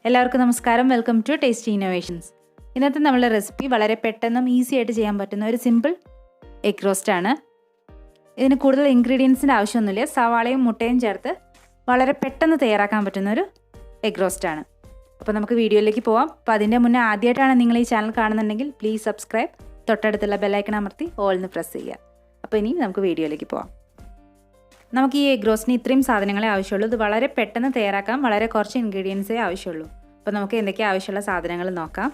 എല്ലാവർക്കും നമസ്കാരം. Welcome to tasty innovations. ഇന്നത്തെ നമ്മളുടെ റെസിപ്പി വളരെ പെട്ടെന്നും ഈസി ആയിട്ട് ചെയ്യാൻ പറ്റുന്ന ഒരു സിമ്പിൾ എഗ് റോസ്റ്റ് ആണ്. ഇതിന് കൂടുതൽ ഇൻഗ്രീഡിയൻസിൻ്റെ ആവശ്യമൊന്നുമില്ല. സവാളയും മുട്ടയും ചേർത്ത് വളരെ പെട്ടെന്ന് തയ്യാറാക്കാൻ പറ്റുന്ന ഒരു എഗ് റോസ്റ്റ് ആണ്. അപ്പോൾ നമുക്ക് വീഡിയോയിലേക്ക് പോവാം. അപ്പോൾ അതിൻ്റെ മുന്നേ ആദ്യമായിട്ടാണ് നിങ്ങൾ ഈ ചാനൽ കാണുന്നുണ്ടെങ്കിൽ പ്ലീസ് സബ്സ്ക്രൈബ്, തൊട്ടടുത്തുള്ള ബെല്ലൈക്കൺ അമർത്തി ഓൾന്ന് പ്രസ് ചെയ്യുക. അപ്പോൾ ഇനി നമുക്ക് വീഡിയോയിലേക്ക് പോവാം. നമുക്ക് ഈ എഗ് റോസ്റ്റിന് ഇത്രയും സാധനങ്ങളെ ആവശ്യമുള്ളൂ. ഇത് വളരെ പെട്ടെന്ന് തയ്യാറാക്കാം. വളരെ കുറച്ച് ഇൻഗ്രീഡിയൻസേ ആവശ്യമുള്ളൂ. അപ്പോൾ നമുക്ക് എന്തൊക്കെയാണ് ആവശ്യമുള്ള സാധനങ്ങൾ നോക്കാം.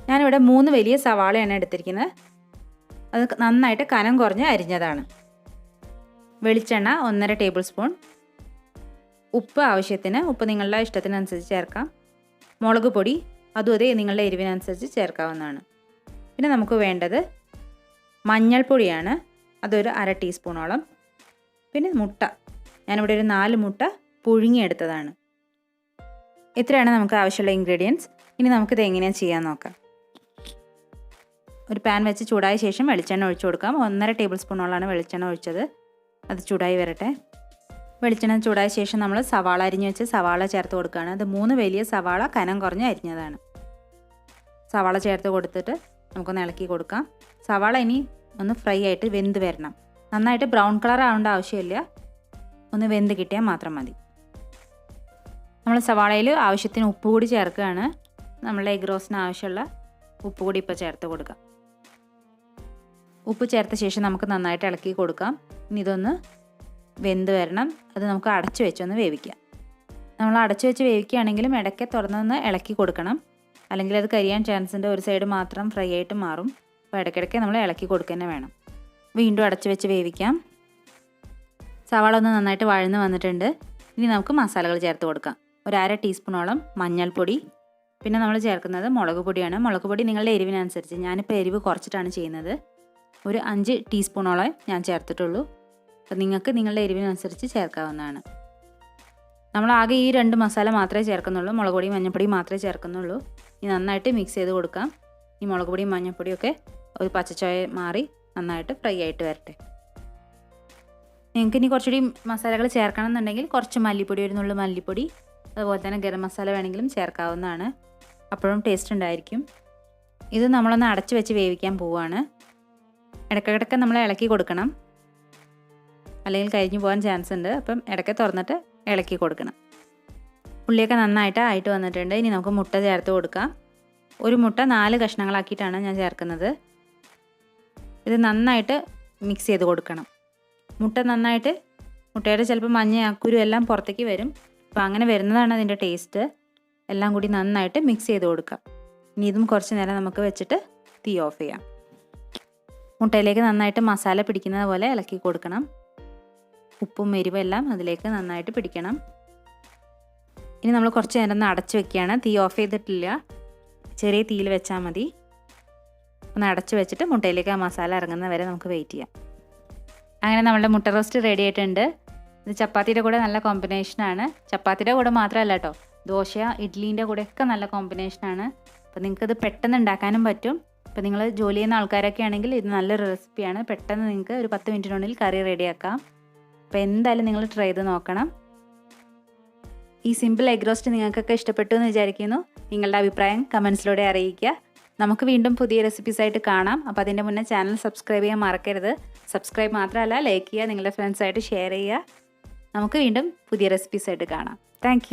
ഞാനിവിടെ 3 വലിയ സവാളയാണ് എടുത്തിരിക്കുന്നത്. അത് നന്നായിട്ട് കനം കുറഞ്ഞ് അരിഞ്ഞതാണ്. വെളിച്ചെണ്ണ 1.5 ടേബിൾ സ്പൂൺ. ഉപ്പ് ആവശ്യത്തിന്, ഉപ്പ് നിങ്ങളുടെ ഇഷ്ടത്തിനനുസരിച്ച് ചേർക്കാം. മുളക് പൊടി അതും അതേ നിങ്ങളുടെ എരിവിനനുസരിച്ച് ചേർക്കാവുന്നതാണ്. പിന്നെ നമുക്ക് വേണ്ടത് മഞ്ഞൾപ്പൊടിയാണ്, അതൊരു 1/2 ടീസ്പൂണോളം. പിന്നെ മുട്ട, ഞാനിവിടെ ഒരു 4 മുട്ട പുഴുങ്ങിയെടുത്തതാണ്. ഇത്രയാണ് നമുക്ക് ആവശ്യമുള്ള ഇൻഗ്രീഡിയൻസ്. ഇനി നമുക്കിത് എങ്ങനെയാണ് ചെയ്യാൻ നോക്കാം. ഒരു പാൻ വെച്ച് ചൂടായ ശേഷം വെളിച്ചെണ്ണ ഒഴിച്ചു കൊടുക്കാം. 1.5 ടേബിൾ സ്പൂണോളാണ് വെളിച്ചെണ്ണ ഒഴിച്ചത്. അത് ചൂടായി വരട്ടെ. വെളിച്ചെണ്ണ ചൂടായ ശേഷം നമ്മൾ സവാള അരിഞ്ഞ് വെച്ച് സവാള ചേർത്ത് കൊടുക്കുകയാണ്. അത് 3 വലിയ സവാള കനം കുറഞ്ഞ് അരിഞ്ഞതാണ്. സവാള ചേർത്ത് കൊടുത്തിട്ട് നമുക്കൊന്ന് ഇളക്കി കൊടുക്കാം. സവാള ഇനി ഒന്ന് ഫ്രൈ ആയിട്ട് വെന്ത് വരണം. നന്നായിട്ട് ബ്രൗൺ കളർ ആവേണ്ട ആവശ്യമില്ല, ഒന്ന് വെന്ത് കിട്ടിയാൽ മാത്രം മതി. നമ്മൾ സവാളയിൽ ആവശ്യത്തിന് ഉപ്പ് കൂടി ചേർക്കുകയാണ്. നമ്മളെ എഗ് റോസ്റ്റിന് ആവശ്യമുള്ള ഉപ്പ് കൂടി ഇപ്പോൾ ചേർത്ത് കൊടുക്കാം. ഉപ്പ് ചേർത്ത ശേഷം നമുക്ക് നന്നായിട്ട് ഇളക്കി കൊടുക്കാം. ഇനി ഇതൊന്ന് വെന്ത് വരണം. അത് നമുക്ക് അടച്ചു വെച്ചൊന്ന് വേവിക്കാം. നമ്മൾ അടച്ചു വെച്ച് വേവിക്കുകയാണെങ്കിലും ഇടയ്ക്ക് തുറന്നൊന്ന് ഇളക്കി കൊടുക്കണം, അല്ലെങ്കിൽ അത് കരിയാൻ ചാൻസ് ഉണ്ട്. ഒരു സൈഡ് മാത്രം ഫ്രൈ ആയിട്ട് മാറും. അപ്പോൾ ഇടയ്ക്കിടയ്ക്ക് നമ്മൾ ഇളക്കി കൊടുക്കുക തന്നെ വേണം. വീണ്ടും അടച്ചു വെച്ച് വേവിക്കാം. സവാള ഒന്ന് നന്നായിട്ട് വഴന്ന് വന്നിട്ടുണ്ട്. ഇനി നമുക്ക് മസാലകൾ ചേർത്ത് കൊടുക്കാം. ഒരു 1/2 ടീസ്പൂണോളം മഞ്ഞൾപ്പൊടി. പിന്നെ നമ്മൾ ചേർക്കുന്നത് മുളക് പൊടിയാണ്. മുളക് പൊടി നിങ്ങളുടെ എരിവിനനുസരിച്ച്, ഞാനിപ്പോൾ എരിവ് കുറച്ചിട്ടാണ് ചെയ്യുന്നത്. ഒരു 5 ടീസ്പൂണോളം ഞാൻ ചേർത്തിട്ടുള്ളൂ. അപ്പോൾ നിങ്ങൾക്ക് നിങ്ങളുടെ എരിവിനനുസരിച്ച് ചേർക്കാവുന്നതാണ്. നമ്മൾ ആകെ ഈ 2 മസാല മാത്രമേ ചേർക്കുന്നുള്ളൂ. മുളക് പൊടിയും മഞ്ഞൾപ്പൊടിയും മാത്രമേ ചേർക്കുന്നുള്ളൂ. ഇനി നന്നായിട്ട് മിക്സ് ചെയ്ത് കൊടുക്കാം. ഈ മുളക് പൊടിയും മഞ്ഞൾപ്പൊടിയൊക്കെ ഒരു പച്ചച്ചോയ മാറി നന്നായിട്ട് ഫ്രൈ ആയിട്ട് വരട്ടെ. നിങ്ങൾക്ക് ഇനി കുറച്ചുകൂടി മസാലകൾ ചേർക്കണം എന്നുണ്ടെങ്കിൽ കുറച്ച് മല്ലിപ്പൊടി, ഒരു നുള്ളു മല്ലിപ്പൊടി, അതുപോലെ തന്നെ ഗരം മസാല വേണമെങ്കിലും ചേർക്കാവുന്നതാണ്. അപ്പോഴും ടേസ്റ്റ് ഉണ്ടായിരിക്കും. ഇത് നമ്മളൊന്ന് അടച്ചു വെച്ച് വേവിക്കാൻ പോവുകയാണ്. ഇടയ്ക്കിടയ്ക്ക് നമ്മൾ ഇളക്കി കൊടുക്കണം, അല്ലെങ്കിൽ കരിഞ്ഞു പോകാൻ ചാൻസ് ഉണ്ട്. അപ്പം ഇടയ്ക്ക് തുറന്നിട്ട് ഇളക്കി കൊടുക്കണം. ഉള്ളിയൊക്കെ നന്നായിട്ട് ആയിട്ട് വന്നിട്ടുണ്ട്. ഇനി നമുക്ക് മുട്ട ചേർത്ത് കൊടുക്കാം. ഒരു മുട്ട 4 കഷ്ണങ്ങളാക്കിയിട്ടാണ് ഞാൻ ചേർക്കുന്നത്. ഇത് നന്നായിട്ട് മിക്സ് ചെയ്ത് കൊടുക്കണം. മുട്ടയുടെ ചിലപ്പോൾ മഞ്ഞ അക്കുരു എല്ലാം പുറത്തേക്ക് വരും. അപ്പോൾ അങ്ങനെ വരുന്നതാണ് അതിൻ്റെ ടേസ്റ്റ്. എല്ലാം കൂടി നന്നായിട്ട് മിക്സ് ചെയ്ത് കൊടുക്കാം. ഇനി ഇതും കുറച്ച് നേരം നമുക്ക് വെച്ചിട്ട് തീ ഓഫ് ചെയ്യാം. മുട്ടയിലേക്ക് നന്നായിട്ട് മസാല പിടിക്കുന്നത് പോലെ ഇളക്കി കൊടുക്കണം. ഉപ്പും എരിവും എല്ലാം അതിലേക്ക് നന്നായിട്ട് പിടിക്കണം. ഇനി നമ്മൾ കുറച്ച് നേരം ഒന്ന് അടച്ച് വെക്കുകയാണ്. തീ ഓഫ് ചെയ്തിട്ടില്ല, ചെറിയ തീയിൽ വെച്ചാൽ മതി. ഒന്ന് അടച്ച് വെച്ചിട്ട് മുട്ടയിലേക്ക് ആ മസാല ഇറങ്ങുന്ന വരെ നമുക്ക് വെയിറ്റ് ചെയ്യാം. അങ്ങനെ നമ്മളുടെ മുട്ട റോസ്റ്റ് റെഡി ആയിട്ടുണ്ട്. ഇത് ചപ്പാത്തിയുടെ കൂടെ നല്ല കോമ്പിനേഷനാണ്. ചപ്പാത്തിയുടെ കൂടെ മാത്രമല്ല കേട്ടോ, ദോശ, ഇഡ്ഡലീൻ്റെ കൂടെയൊക്കെ നല്ല കോമ്പിനേഷനാണ്. അപ്പോൾ നിങ്ങൾക്കിത് പെട്ടെന്ന് ഉണ്ടാക്കാനും പറ്റും. ഇപ്പോൾ നിങ്ങൾ ജോലി ചെയ്യുന്ന ആൾക്കാരൊക്കെ ആണെങ്കിൽ ഇത് നല്ലൊരു റെസിപ്പിയാണ്. പെട്ടെന്ന് നിങ്ങൾക്ക് ഒരു 10 മിനിറ്റിനുള്ളിൽ കറി റെഡിയാക്കാം. അപ്പോൾ എന്തായാലും നിങ്ങൾ ട്രൈ ചെയ്ത് നോക്കണം. ഈ സിമ്പിൾ എഗ് റോസ്റ്റ് നിങ്ങൾക്കൊക്കെ ഇഷ്ടപ്പെട്ടു എന്ന് വിചാരിക്കുന്നു. നിങ്ങളുടെ അഭിപ്രായം കമൻസിലൂടെ അറിയിക്കുക. നമുക്ക് വീണ്ടും പുതിയ റെസിപ്പീസായിട്ട് കാണാം. അപ്പോൾ അതിൻ്റെ മുന്നേ ചാനൽ സബ്സ്ക്രൈബ് ചെയ്യാൻ മറക്കരുത്. സബ്സ്ക്രൈബ് മാത്രമല്ല, ലൈക്ക് ചെയ്യുക, നിങ്ങളുടെ ഫ്രണ്ട്സായിട്ട് ഷെയർ ചെയ്യുക. നമുക്ക് വീണ്ടും പുതിയ റെസിപ്പീസായിട്ട് കാണാം. താങ്ക്